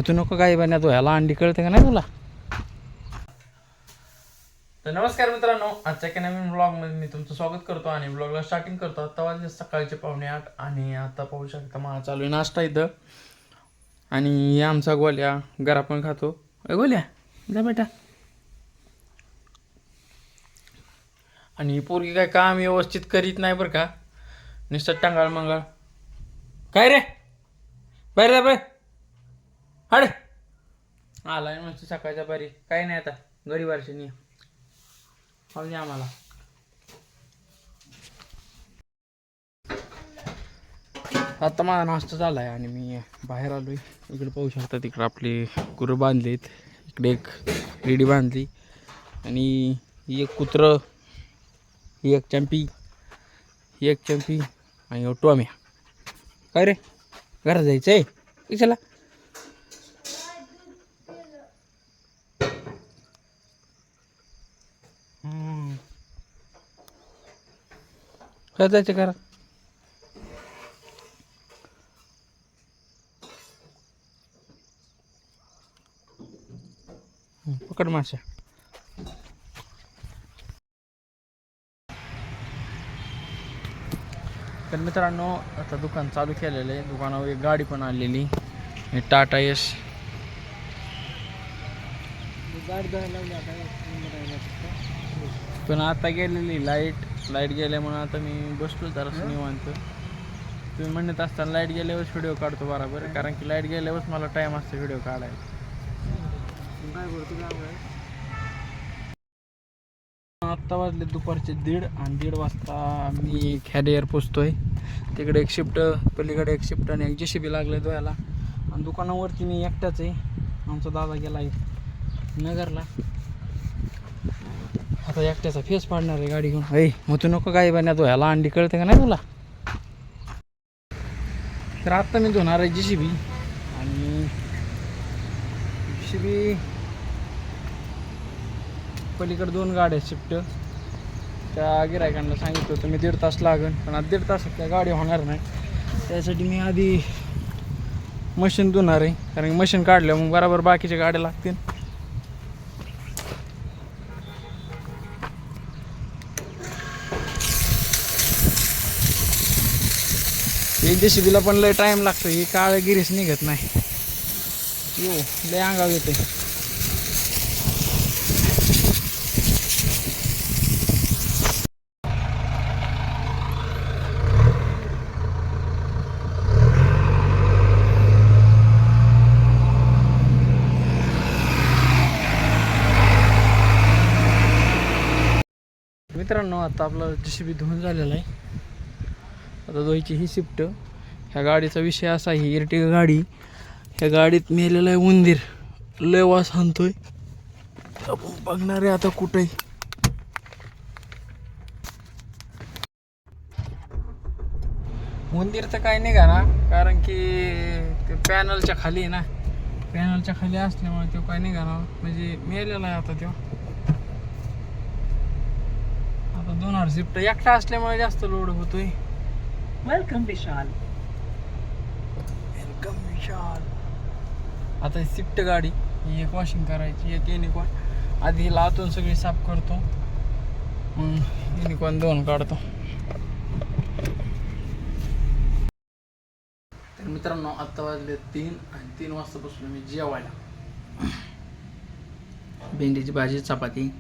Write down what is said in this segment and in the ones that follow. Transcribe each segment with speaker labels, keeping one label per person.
Speaker 1: तू नको काही बन्या तो ह्याला अंडी कळते का नाही तुला. तर नमस्कार मित्रांनो, आजच्या एका नवीन ब्लॉगमध्ये मी तुमचं स्वागत करतो आणि ब्लॉगला स्टार्टिंग करतो. आता वाजले सकाळचे 7:45 आणि आता पाहू शकता मला चालू आहे नाश्ता इथं. आणि हे आमचा गोल्या घरा पण खातो. गोल्या जा बेटा. आणि पोरगी काय काम व्यवस्थित करीत नाही बरं का, नुसतं टांगाळ मंगाळ. काय रे बाहेर जा बाहेर हाड. आला मस्त सकाळच्या बारी. काही नाही आता घरी वर्षांनी पाहून आम्हाला. आता माझा नाश्ता झाला आहे आणि मी बाहेर आलो आहे. इकडे पाहू शकता, तिकडं आपले गुरं बांधलेत, इकडे एक रेडी बांधली आणि ही एक कुत्रं, ही एक चंपी, ही एक चंपी आणि टोम्या. काय रे घरात जायचं आहे चला. काय जायचं घरात. पकड माशा. तर मित्रांनो, आता दुकान चालू केलेलं आहे. दुकानावर एक गाडी पण आलेली, टाटा यश. पण आता गेलेली लाईट गेल्यामुळे आता मी बसलो जरासं निवांत. तुम्ही म्हणत असताना लाईट गेल्यावर व्हिडिओ काढतो बरोबर, कारण की लाईट गेल्यावरच मला टाईम असतो व्हिडिओ काढायला. आत्ता वाजले दुपारचे 1:30 आणि 1:30 वाजता मी खॅडियर पोचतोय. तिकडे एक शिफ्ट, पलीकडे एक शिफ्ट आणि एक JCB लागले दोयाला. आणि दुकानावरती मी एकटाच आहे. आमचा दादा गेला आहे नगरला. आता एकट्याचा फेस पाडणार आहे गाडी घेऊन. मग तू नको काही बन्या तो ह्याला अंडी कळते का नाही तुला. तर आत्ता मी धुणार आहे JCB आणि JCB पलीकडे 2 गाड्या शिफ्ट. त्या गिरायकांना सांगितलं होतं मी 1.5 तास लागेल, पण आता 1.5 तासात काय गाडी होणार नाही. त्यासाठी मी आधी मशीन धुणार आहे, कारण मशीन काढलं मग बरोबर बाकीच्या गाड्या लागतील. एक JCBला पण लय टाईम लागतो, ही काळगिरीच निघत नाही. लय अंगावर येते. मित्रांनो, आता आपलं JCB धुवून झालेलं आहे. आता धुवायची ही शिफ्ट. ह्या गाडीचा विषय असा आहे, इर्टिगा गाडी, ह्या गाडीत मेलेला आहे उंदीर, लय वास हाणतोय. आपण बघणार आहे आता कुठे. उंदीर तर काय नाही का ना, कारण की ते पॅनलच्या खाली आहे ना, पॅनलच्या खाली असल्यामुळे तो काय नाही का ना, म्हणजे मेलेला आहे आता तो. आता 2 शिफ्ट एकटा असल्यामुळे जास्त लोड होतोय. वेलकम विशाल. वेलकम विशाल. आता शिफ्ट गाडी ही एक वॉशिंग करायची, एक युनिकॉर्न. आधी हिला आतून सगळी साफ करतो, मग युनिकॉर्न 2 काढतो. तर मित्रांनो, आत्ता वाजले 3 आणि 3 वाजता बसलो मी जेवायला. भेंडीची भाजी, चपाती,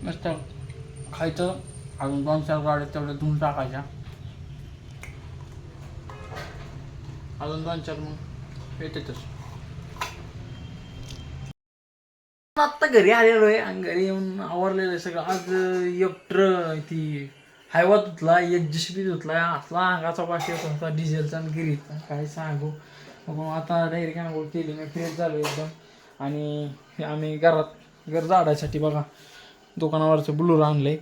Speaker 1: मस्त खायचं. अजून 2-4 गाड्या तेवढ्या धुवून टाकायच्या, अजून 2-4 मग येतेच. आत्ता घरी आलेलो आहे आणि घरी येऊन आवरलेलं आहे सगळं. आज ती हायवा धुतला, एक JCB धुतला. असला अंगाचा वास येत होता डिझेलचा आणि गिरीचा, काय सांगू. मग आता डायरेक्ट आंघोळ केली, मी फ्रेश झालो एकदम. आणि आम्ही घर झाडायसाठी बघा दुकानावरचं ब्लूर आणलंय.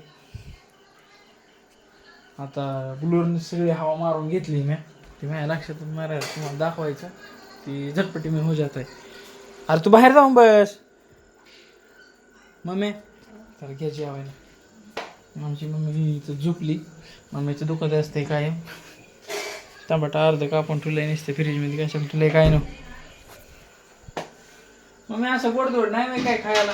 Speaker 1: आता ब्लूरने सगळी हवा मारून घेतली मी. ती माझ्या लक्षात मारायला तुम्हाला दाखवायचं, ती झटपटी मी हो जात आहे. अरे तू बाहेर जाऊन बस मम्मी. तर घ्यायची हवायला. आमची मम्मी इथं झोपली. मम्मीचं दुखत असते काय. टमाटा अर्ध कापून ठेवलंय नसते फ्रीजमध्ये कशाला तुला काय नको मग मी असं गोडधोड नाही मी काय खायला